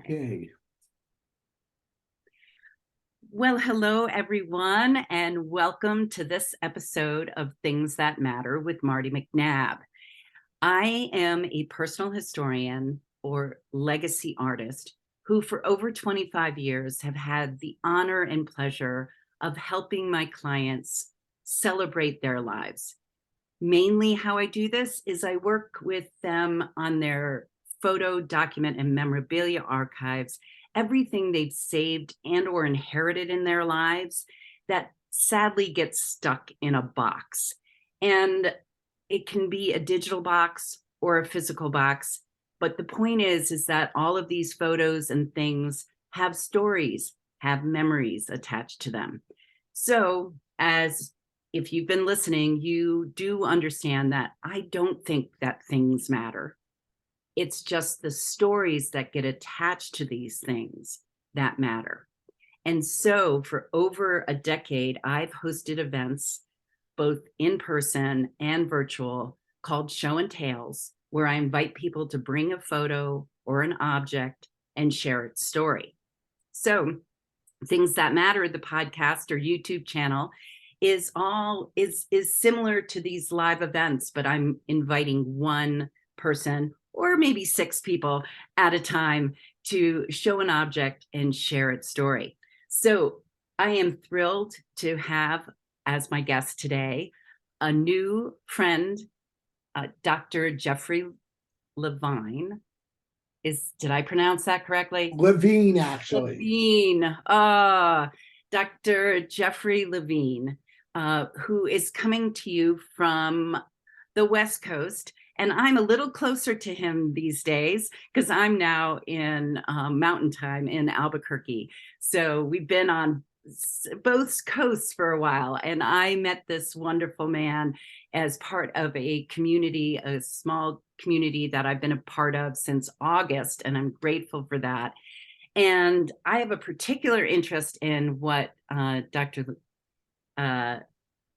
Okay. Well, hello, everyone, and welcome to this episode of Things That Matter with Marty McNabb. I am a personal historian or legacy artist who, for over 25 years, have had the honor and pleasure of helping my clients celebrate their lives. Mainly, how I do this is I work with them on their photo, document, and memorabilia archives, everything they've saved and or inherited in their lives that sadly gets stuck in a box. And it can be a digital box or a physical box. But the point is that all of these photos and things have stories, have memories attached to them. So as if you've been listening, you do understand that I don't think that things matter. It's just the stories that get attached to these things that matter. And so for over a decade, I've hosted events, both in person and virtual, called Show and Tales, where I invite people to bring a photo or an object and share its story. So Things That Matter, the podcast or YouTube channel, is similar to these live events, but I'm inviting one person or maybe 6 people at a time to show an object and share its story. So I am thrilled to have as my guest today a new friend, Dr. Jeffery Levine. Did I pronounce that correctly? Levine, actually. Levine. Dr. Jeffery Levine, who is coming to you from the West Coast. And I'm a little closer to him these days because I'm now in Mountain Time in Albuquerque. So we've been on both coasts for a while. And I met this wonderful man as part of a community, a small community that I've been a part of since August. And I'm grateful for that. And I have a particular interest in what Dr.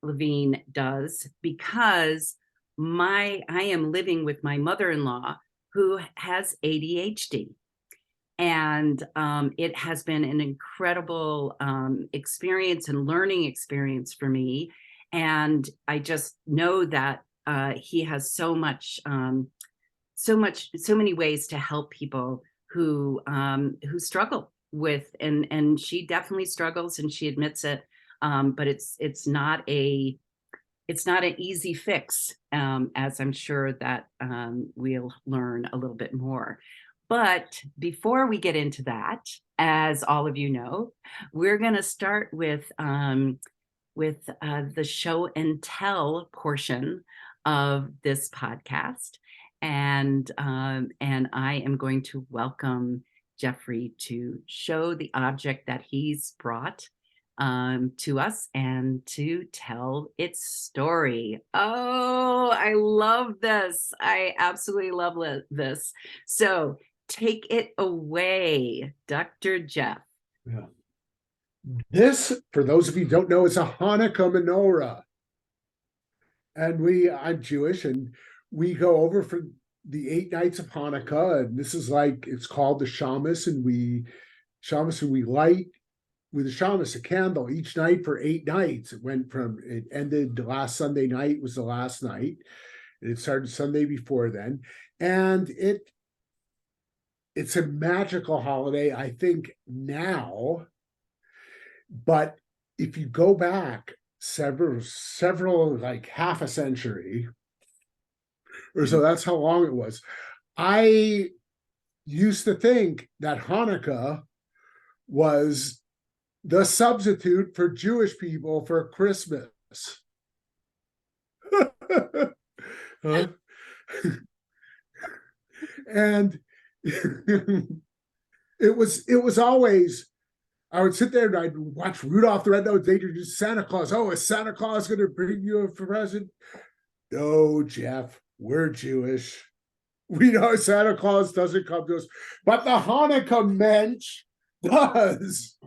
Levine does because I am living with my mother-in-law who has ADHD. And it has been an incredible experience and learning experience for me. And I just know that he has so many ways to help people who struggle with, and she definitely struggles and she admits it. But it's not an easy fix, as I'm sure that we'll learn a little bit more. But before we get into that, as all of you know, we're going to start with the show and tell portion of this podcast, and I am going to welcome Jeffery to show the object that he's brought to us and to tell its story. Oh, I love this. I absolutely love this. So take it away, Dr. Jeff. Yeah. This, for those of you who don't know, is a Hanukkah menorah. And I'm Jewish, and we go over for the 8 nights of Hanukkah. And this is it's called the Shamus, and we light with the Shamus a candle each night for 8 nights. It ended last Sunday night was the last night. It started Sunday before then. And it's a magical holiday, I think, now. But if you go back several, like half a century or so, that's how long it was. I used to think that Hanukkah was the substitute for Jewish people for Christmas. Huh? And it was always, I would sit there and I'd watch Rudolph the Red-Nosed Reindeer do Santa Claus. Oh, is Santa Claus going to bring you a present? No, Jeff, we're Jewish. We know Santa Claus doesn't come to us, but the Hanukkah mensch does.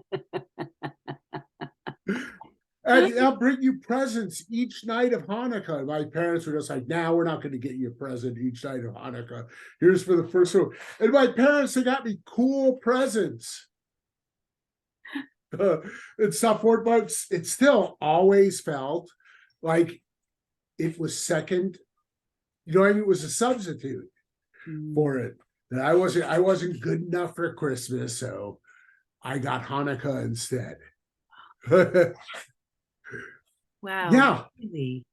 And they'll bring you presents each night of Hanukkah. My parents were just like, "Now we're not going to get you a present each night of Hanukkah. Here's for the first one." And my parents, they got me cool presents and stuff for it, but it still always felt like it was second. You know, I mean, it was a substitute for it. That I wasn't good enough for Christmas, so I got Hanukkah instead. Wow, Yeah, really?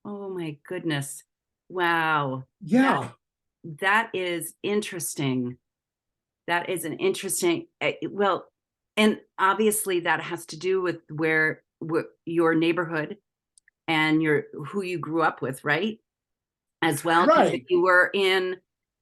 Oh my goodness. Wow. yeah, That is interesting. That is an interesting, well, and obviously that has to do with where your neighborhood and your who you grew up with, right? As well, because if right. you were in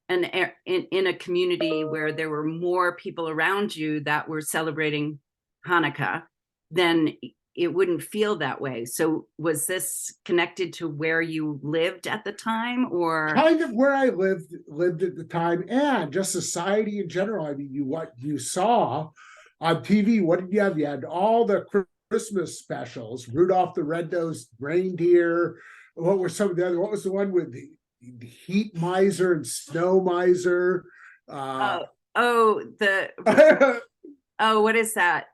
in a community where there were more people around you that were celebrating Hanukkah, then it wouldn't feel that way. So was this connected to where you lived at the time, or? Kind of where I lived at the time, and just society in general. I mean, what you saw on TV, what did you have? You had all the Christmas specials, Rudolph the Red-Nosed Reindeer. What were some of the other? What was the one with the heat miser and snow miser? Oh, oh, oh, what is that?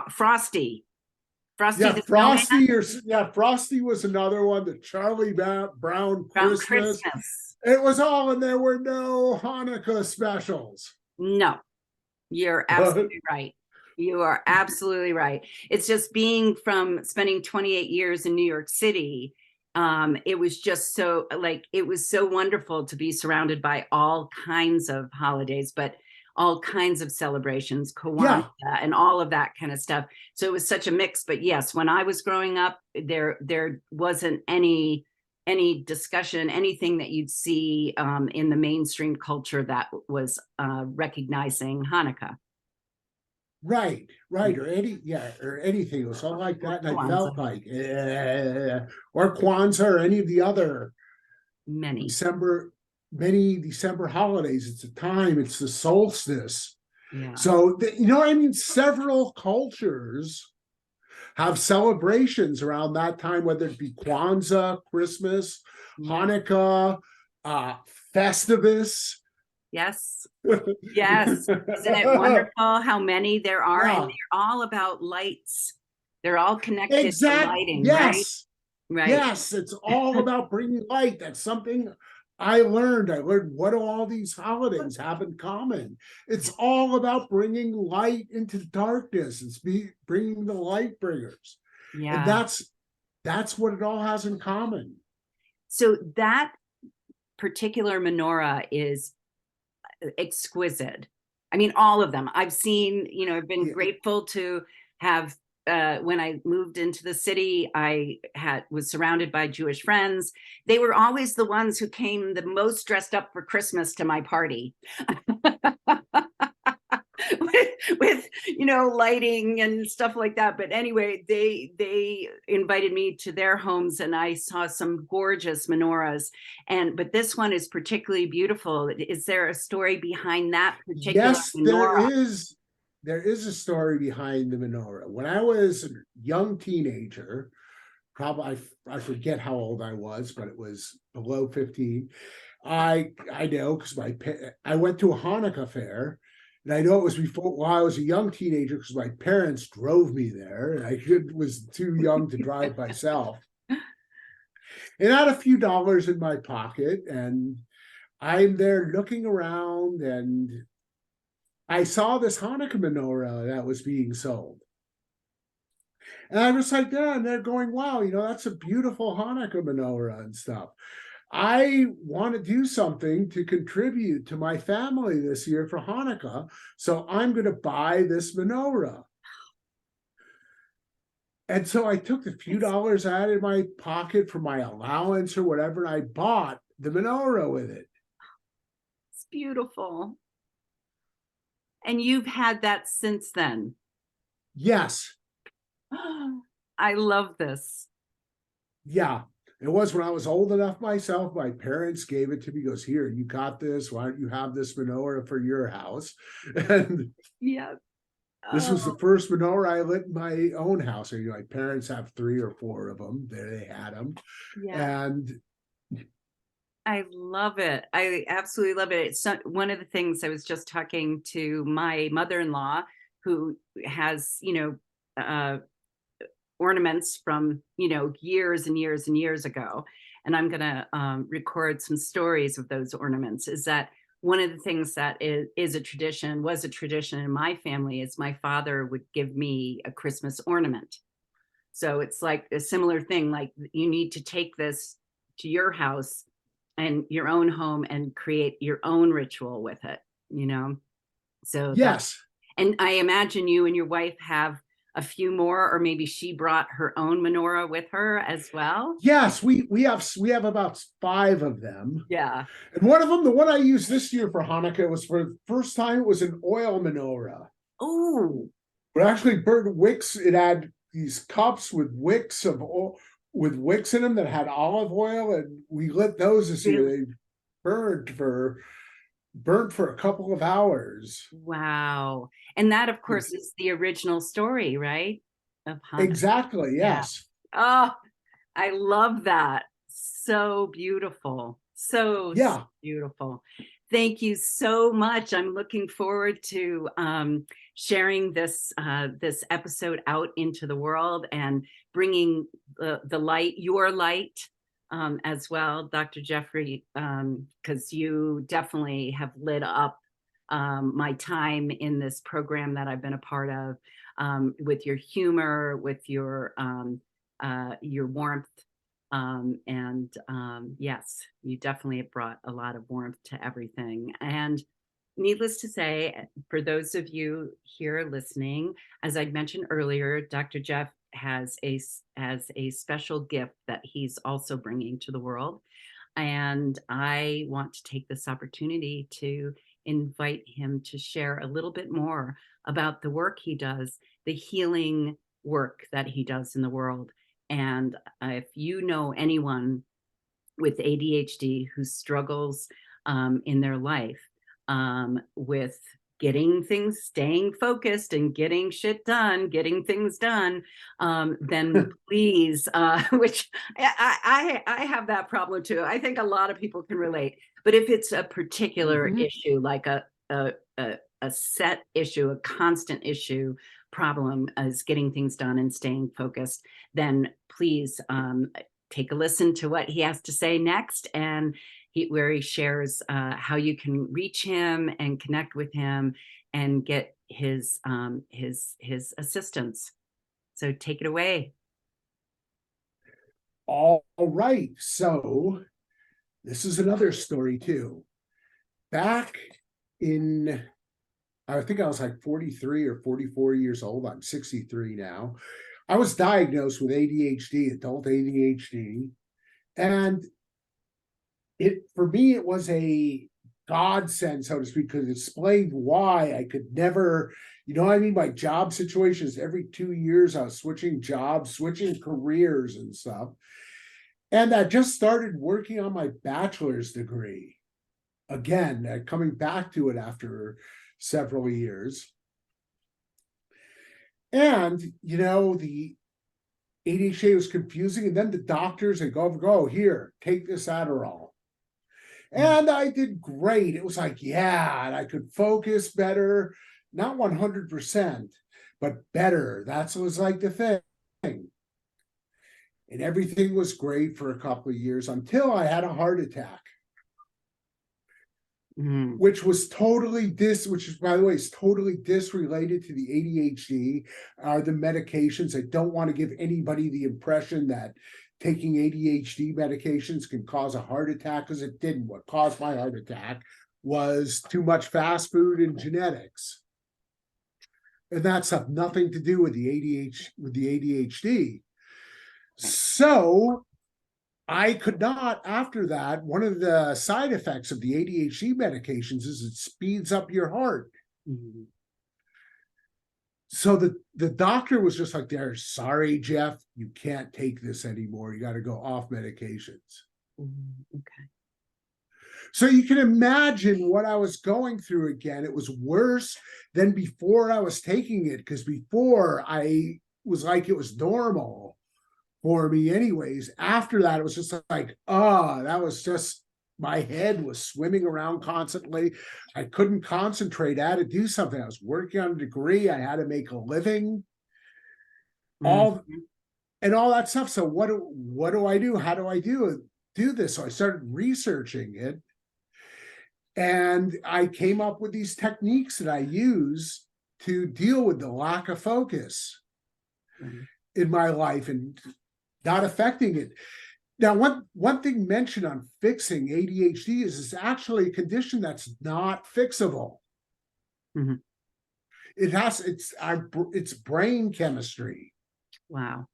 Frosty. Frosty Yeah, the Snowman. Frosty was another one. The Charlie Brown Around Christmas. Christmas. It was all, and there were no Hanukkah specials. No, you're absolutely right. You are absolutely right. It's just being from spending 28 years in New York City. It was just so like it was so wonderful to be surrounded by all kinds of holidays, but all kinds of celebrations, Kwanzaa, Yeah, and all of that kind of stuff. So it was such a mix. But yes, when I was growing up, there wasn't any discussion, anything that you'd see in the mainstream culture that was recognizing Hanukkah. right, or anything. It was all like that, and I Kwanzaa, felt like, or Kwanzaa, or any of the other many. December, many December holidays. It's a time. It's the solstice. Yeah. So you know, I mean, several cultures have celebrations around that time, whether it be Kwanzaa, Christmas, Yeah. Hanukkah, Festivus. Yes. Yes. Isn't it wonderful how many there are? And Yeah, they're all about lights. They're all connected to exact. lighting, right? Yes, Right. yes. It's all about bringing light. That's something I learned. I learned, what do all these holidays have in common? It's all about bringing light into darkness. It's bringing the light bringers, and Yeah. that's what it all has in common. So that particular menorah is exquisite. I mean, all of them. I've seen, I've been Yeah. grateful to have when I moved into the city, I was surrounded by Jewish friends. They were always the ones who came the most dressed up for Christmas to my party. with lighting and stuff like that. But anyway, they invited me to their homes, and I saw some gorgeous menorahs. But this one is particularly beautiful. Is there a story behind that particular Yes, menorah? There is a story behind the menorah. When I was a young teenager, probably I forget how old I was, but it was below 15. I know because I went to a Hanukkah fair, and I know it was before while I was a young teenager because my parents drove me there, and was too young to drive myself. And I had a few dollars in my pocket, and I'm there looking around, and I saw this Hanukkah menorah that was being sold. And I was like, yeah, and they're going, wow, that's a beautiful Hanukkah menorah and stuff. I want to do something to contribute to my family this year for Hanukkah. So I'm going to buy this menorah. And so I took the few dollars out of my pocket for my allowance or whatever, and I bought the menorah with it. It's beautiful. And you've had that since then. Yes. I love this. Yeah. It was when I was old enough myself. My parents gave it to me. Goes, here, you got this. Why don't you have this menorah for your house? And Yeah. This was the Oh, first menorah I lit in my own house. My parents have 3 or 4 of them. There they had them. yeah. And I love it. I absolutely love it. It's one of the things I was just talking to my mother-in-law, who has, uh, ornaments from, years and years and years ago. And I'm going to record some stories of those ornaments. Is that one of the things that is a tradition, was a tradition in my family, is my father would give me a Christmas ornament. So it's like a similar thing, like you need to take this to your house and your own home and create your own ritual with it, you know? So that, yes, and I imagine you and your wife have a few more, or maybe she brought her own menorah with her as well. yes, we have about 5 of them. Yeah. And one of them, the one I used this year for Hanukkah, was for the first time, it was an oil menorah. Oh, But actually burned wicks. It had these cups with wicks of oil, with wicks in them that had olive oil, and we lit those this year. really? They burned for a couple of hours. Wow. And that, of course, is the original story, right? Of Hanukkah. Exactly, Yeah. yes. Oh, I love that. So beautiful. So, so Yeah. beautiful. Thank you so much. I'm looking forward to sharing this episode out into the world and bringing the light, your light, as well, Dr. Jeffrey, because you definitely have lit up my time in this program that I've been a part of, with your humor, with your warmth. Yes, you definitely have brought a lot of warmth to everything. And needless to say, for those of you here listening, as I mentioned earlier, Dr. Jeff has a special gift that he's also bringing to the world. And I want to take this opportunity to invite him to share a little bit more about the work he does, the healing work that he does in the world. And if you know anyone with ADHD who struggles in their life with getting things, staying focused and getting shit done, getting things done, then please, which I have that problem too. I think a lot of people can relate. But if it's a particular Mhm. issue, like a set issue, a constant issue, problem is getting things done and staying focused, then please take a listen to what he has to say next, and where he shares how you can reach him and connect with him and get his assistance. So take it away. All right. So this is another story too. Back in, I think I was like 43 or 44 years old. I'm 63 now. I was diagnosed with ADHD, adult ADHD. And for me, it was a godsend, so to speak, because it explained why I could never, I mean, my job situations, every 2 years, I was switching jobs, switching careers and stuff. And I just started working on my bachelor's degree again, coming back to it after several years. And, the ADHD was confusing. And then the doctors, they go, here, take this Adderall. And I did great. It was like, yeah, and I could focus better, not 100%, but better. That was like the thing. And everything was great for a couple of years until I had a heart attack, Mm. which was totally which is, by the way, is totally disrelated to the ADHD, the medications. I don't want to give anybody the impression that taking ADHD medications can cause a heart attack, because it didn't. What caused my heart attack was too much fast food and genetics. And that's have nothing to do with the ADHD. So I could not, after that, one of the side effects of the ADHD medications is it speeds up your heart. Mm-hmm. So the doctor was just like, "There, sorry, Jeff, you can't take this anymore. You got to go off medications." Mm-hmm. Okay. So you can imagine what I was going through again. It was worse than before I was taking it, because before I was like, it was normal for me anyways. After that, it was just like, that was just, my head was swimming around constantly. I couldn't concentrate. I had to do something. I was working on a degree. I had to make a living, all and all that stuff. So what do I do? How do I do this? So I started researching it, and I came up with these techniques that I use to deal with the lack of focus in my life and not affecting it. Now, one thing mentioned on fixing ADHD is it's actually a condition that's not fixable. Mm-hmm. It's brain chemistry. Wow.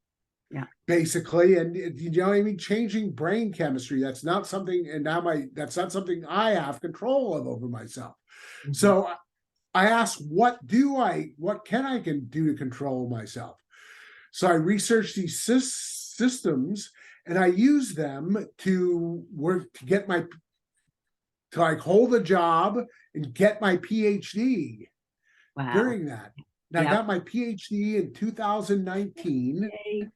Yeah. Basically, and you know what I mean? Changing brain chemistry, that's not something, and that's not something I have control of over myself. Mm-hmm. So I asked, what can I do to control myself? So I researched these systems, and I use them to work to get to like hold a job and get my PhD. Wow. During that. And I got my PhD in 2019. Yay.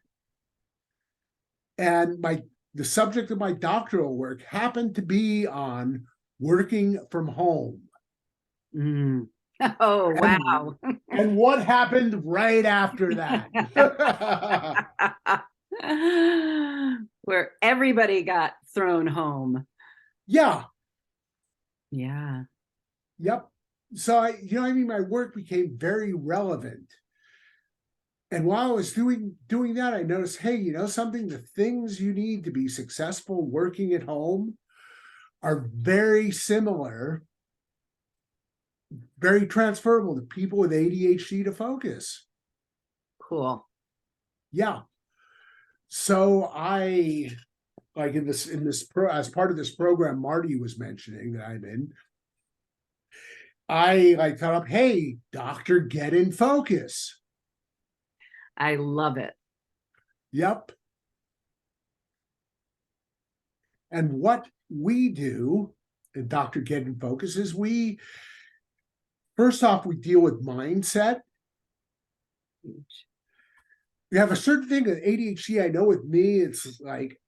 And the subject of my doctoral work happened to be on working from home. Mm. Oh, wow. And what happened right after that? Where everybody got thrown home. Yeah. Yeah. Yep. So my work became very relevant. And while I was doing that, I noticed, hey, you know something? The things you need to be successful working at home are very similar, very transferable to people with ADHD to focus. Cool. Yeah. So I, like as part of this program Marty was mentioning that I'm in, I thought up, hey, doctor, get in focus. I love it. Yep. And what we do in Dr. Get in Focus is first off, we deal with mindset. We have a certain thing with ADHD. I know with me, it's like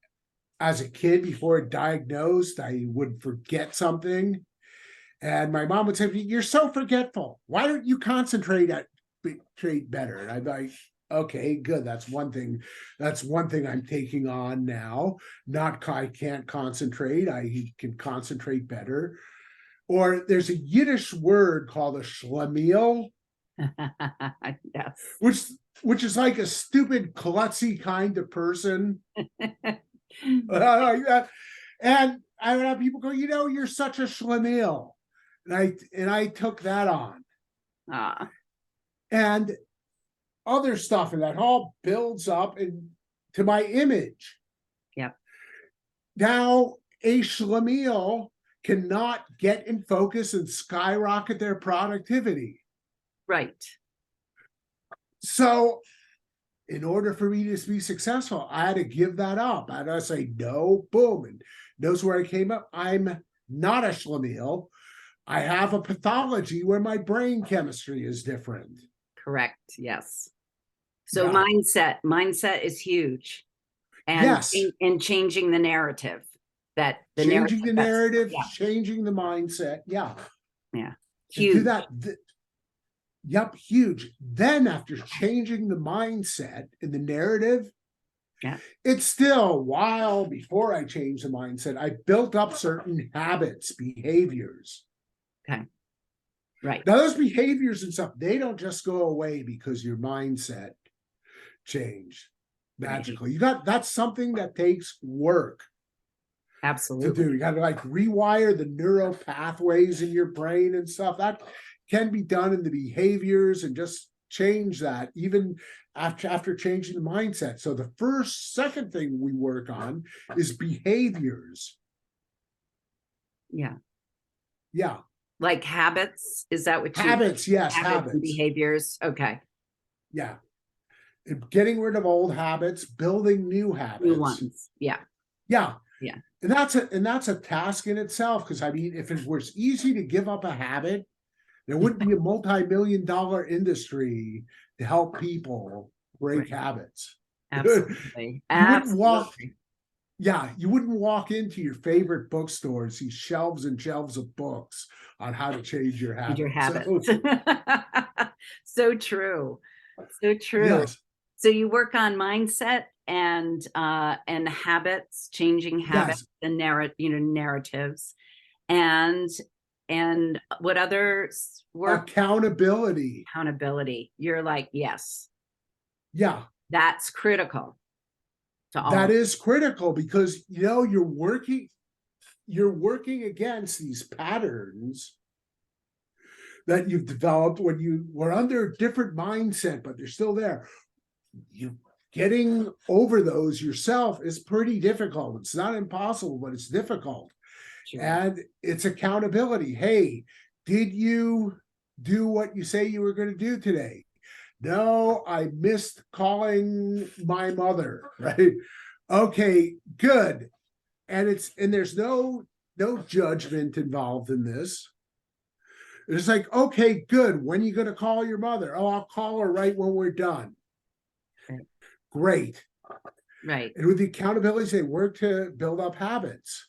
as a kid before diagnosed, I would forget something. And my mom would say, you're so forgetful. Why don't you concentrate better? And I'd be like, okay, good. That's one thing I'm taking on now. Not I can't concentrate. I can concentrate better. Or there's a Yiddish word called a schlemiel. Yes. Which is like a stupid klutzy kind of person. And I would have people go, you're such a schlemiel. And I took that on. And other stuff, and that all builds up to my image. Yep. Now, a schlemiel cannot get in focus and skyrocket their productivity. Right. So, in order for me to be successful, I had to give that up. I had to say no, boom, and notice where I came up. I'm not a schlemiel. I have a pathology where my brain chemistry is different. Correct. Yes. So mindset is huge. And yes. And changing the narrative. Changing the narrative, changing the mindset. Yeah. Yeah. Huge. Do that. Yep, huge. Then after changing the mindset and the narrative, it's still a while before I changed the mindset. I built up certain habits, behaviors. Okay. Right. Now those behaviors and stuff, they don't just go away because your mindset changed magically. That's something that takes work. Absolutely. To do. You got to rewire the neural pathways in your brain and stuff. That can be done in the behaviors, and just change that even after changing the mindset. So the second thing we work on is behaviors. Yeah. Yeah. Like habits? Is that what you habits? Yes, habits. And behaviors. Okay. Yeah. And getting rid of old habits, building new habits. New ones. Yeah. Yeah. Yeah. And that's a task in itself. Because I mean, if it was easy to give up a habit, there wouldn't be a multi-million-dollar industry to help people break Right. habits. Absolutely. You wouldn't walk, Absolutely. yeah, you wouldn't walk into your favorite bookstore and see shelves and shelves of books on how to change your Your habits. habits. So So true. So true. yes, So you work on mindset and habits, changing habits yes, and narratives and what other work accountability. accountability. You're like, yes, Yeah, that's critical to all that of is critical because you're working against these patterns that you've developed when you were under a different mindset, but they're still there. You getting over those yourself is pretty difficult. It's not impossible, but it's difficult. sure. And it's accountability. Hey, did you do what you say you were going to do today? No, I missed calling my mother, right? Okay, good. And there's no judgment involved in this. It's like, okay, good. When are you going to call your mother? Oh, I'll call her right when we're done. Right. Great. Right. And with the accountability, they work to build up habits.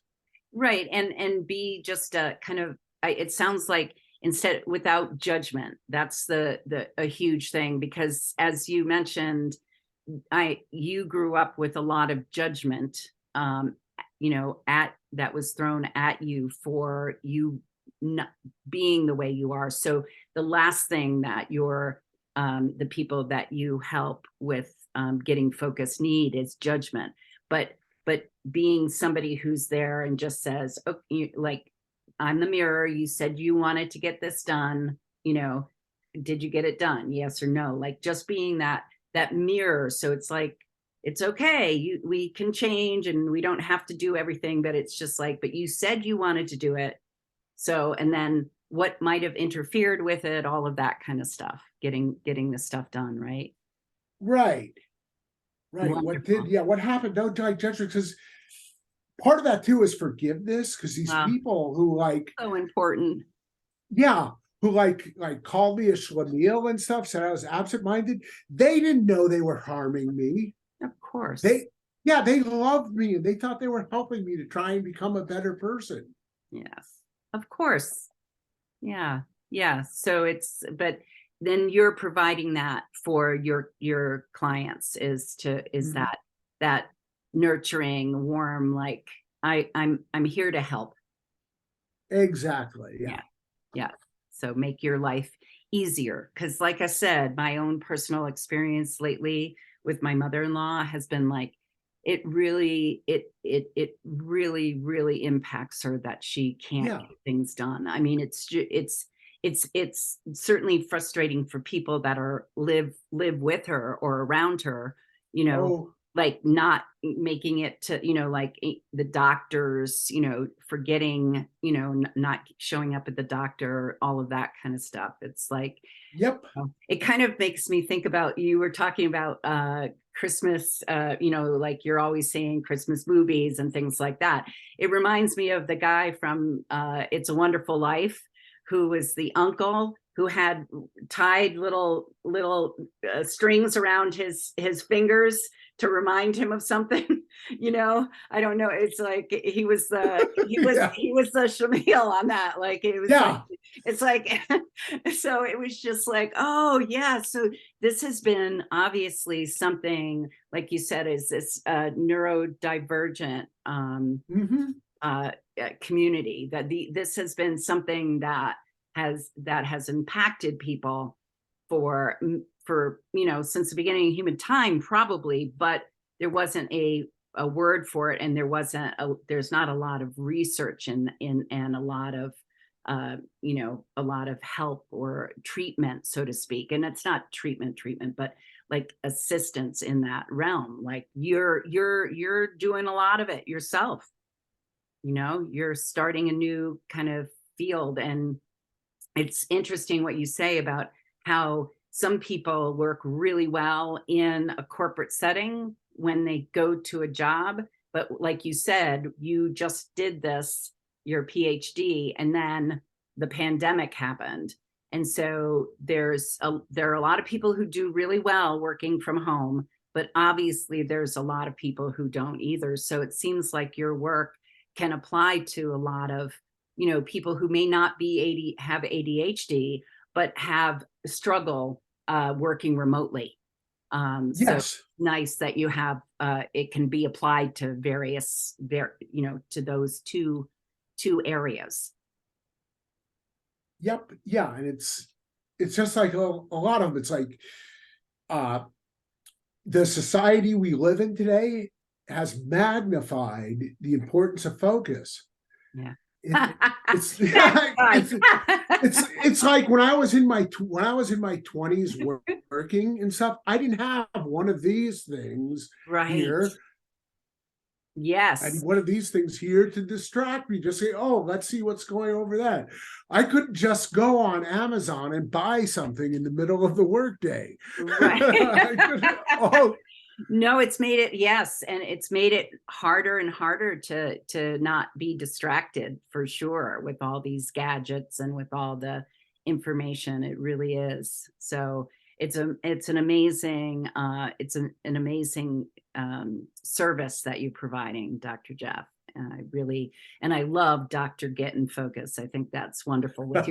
Right. And be just a kind of it sounds like instead without judgment. That's the a huge thing because as you mentioned, you grew up with a lot of judgment at that was thrown at you for you not being the way you are. So the last thing that the people that you help with getting focus need is judgment. But being somebody who's there and just says, oh, like, I'm the mirror, you said you wanted to get this done, did you get it done, yes or no? Like just being that mirror. So it's like, it's okay, we can change and we don't have to do everything, but it's just like, but you said you wanted to do it. So, and then what might have interfered with it, all of that kind of stuff, getting the stuff done, right? Right. Right. Wonderful. What happened? No judgment. Because part of that too is forgiveness. Because these Wow, people who so important. yeah, who called me a schlemiel and stuff, said I was absent-minded. They didn't know they were harming me. Of course. They, yeah, they loved me and they thought they were helping me to try and become a better person. Yes, of course. Yeah. Yeah. So but then you're providing that for your clients is Mhm. that nurturing, warm, like I'm here to help. Exactly. Yeah. Yeah. Yeah. So make your life easier. Cause like I said, my own personal experience lately with my mother-in-law has been like, it really impacts her that she can't Yeah. get things done. I mean, it's certainly frustrating for people that live with her or around her, you know, Oh, like not making it to, like the doctors, forgetting, not showing up at the doctor, all of that kind of stuff. It's like, yep. it kind of makes me think about you were talking about Christmas, like you're always saying Christmas movies and things like that. It reminds me of the guy from It's a Wonderful Life, who was the uncle who had tied little strings around his fingers to remind him of something. I don't know. It's like Yeah. he was the Shamil on that. Like it was like Yeah. it's like so it was just like, oh yeah. So this has been obviously something, like you said, is this neurodivergent Hmm. community that this has been something that has impacted people for since the beginning of human time probably, but there wasn't a word for it, and there's not a lot of research and a lot of a lot of help or treatment, so to speak. And it's not treatment, but like assistance in that realm. Like you're doing a lot of it yourself. You're starting a new kind of field. And it's interesting what you say about how some people work really well in a corporate setting when they go to a job, But like you said, you just did your PhD, and then the pandemic happened. And so there are a lot of people who do really well working from home, but obviously there's a lot of people who don't either. So it seems like your work can apply to a lot of, people who may not have ADHD, but have struggle working remotely. So Yes. nice that you have it can be applied to to those two areas. Yep. Yeah. And it's just like a lot of them. It's like uh the society we live in today has magnified the importance of focus. Yeah. It's That's fine. it's like when I was in my 20s working and stuff, I didn't have one of these things Right. here. I need Yes. one of these things here to distract me. Just say, oh, let's see what's going over that. I couldn't just go on Amazon and buy something in the middle of the workday. Right. Oh, No, it's made it, yes, and it's made it harder and harder to not be distracted, for sure, with all these gadgets and with all the information. It really is. So it's an amazing an amazing service that you're providing, Dr. Jeff. And I love Dr. Get in Focus. I think that's wonderful with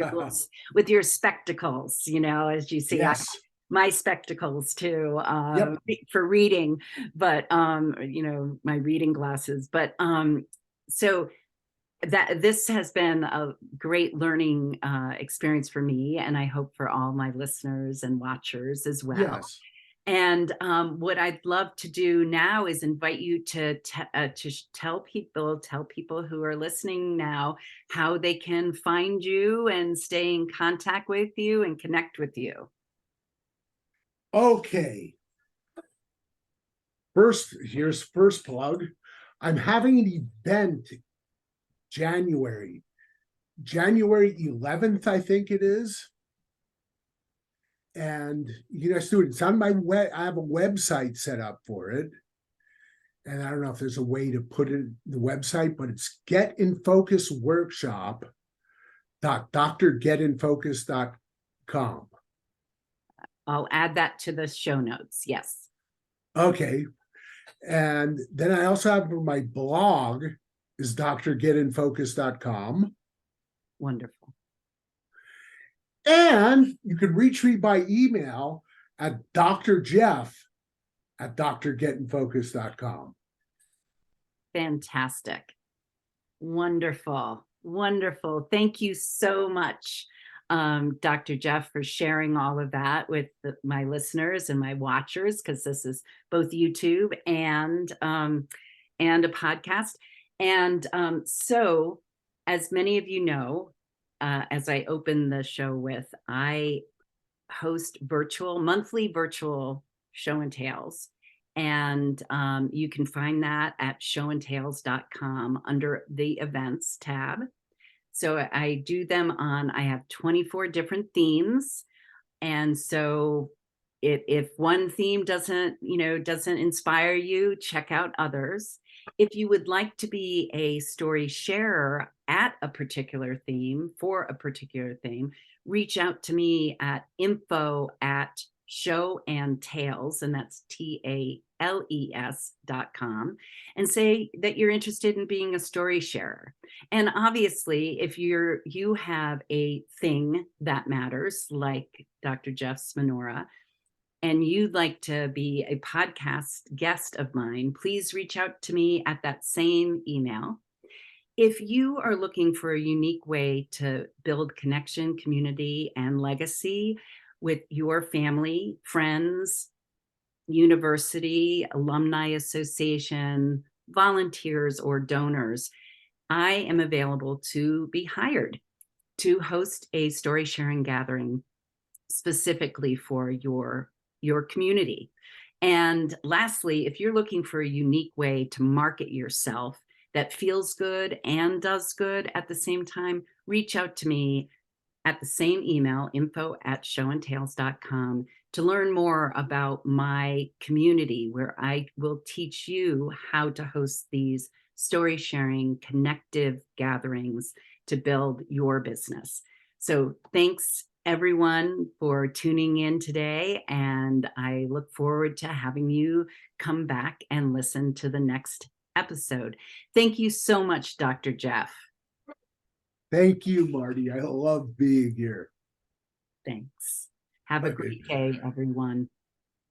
with your spectacles, as you see. yes. My spectacles too, Yep. for reading, but my reading glasses. But so that this has been a great learning experience for me, and I hope for all my listeners and watchers as well. Yes. And what I'd love to do now is invite you to tell people who are listening now how they can find you and stay in contact with you and connect with you. Okay. Here's first plug. I'm having an event January 11th, I think it is. And you guys do it. It's on my web. I have a website set up for it. And I don't know if there's a way to put it in the website, but it's getinfocusworkshop.drgetinfocus.com. I'll add that to the show notes. Yes. Okay. And then I also have my blog is drgetinfocus.com. Wonderful. And you can reach me by email at drjeff@drgetinfocus.com. Fantastic. Wonderful. Wonderful. Thank you so much, Dr. Jeff, for sharing all of that with my listeners and my watchers, because this is both YouTube and a podcast. And so, as many of you know, as I open the show with, I host monthly virtual show and tales. And you can find that at showandtales.com under the events tab. So I do them I have 24 different themes. And so if one theme doesn't inspire you, check out others. If you would like to be a story sharer at a particular theme, reach out to me at info@showandtales, and that's TALES.com, and say that you're interested in being a story sharer. And obviously, if you have a thing that matters, like Dr. Jeff's menorah, and you'd like to be a podcast guest of mine, please reach out to me at that same email. If you are looking for a unique way to build connection, community, and legacy with your family, friends, university, alumni association, volunteers, or donors, I am available to be hired to host a story sharing gathering specifically for your community. And lastly, if you're looking for a unique way to market yourself that feels good and does good at the same time, reach out to me at the same email, info@showandtales.com, to learn more about my community, where I will teach you how to host these story sharing, connective gatherings to build your business. So thanks everyone for tuning in today, and I look forward to having you come back and listen to the next episode. Thank you so much, Dr. Jeff. Thank you, Marty. I love being here. Thanks. Have a great day, everyone.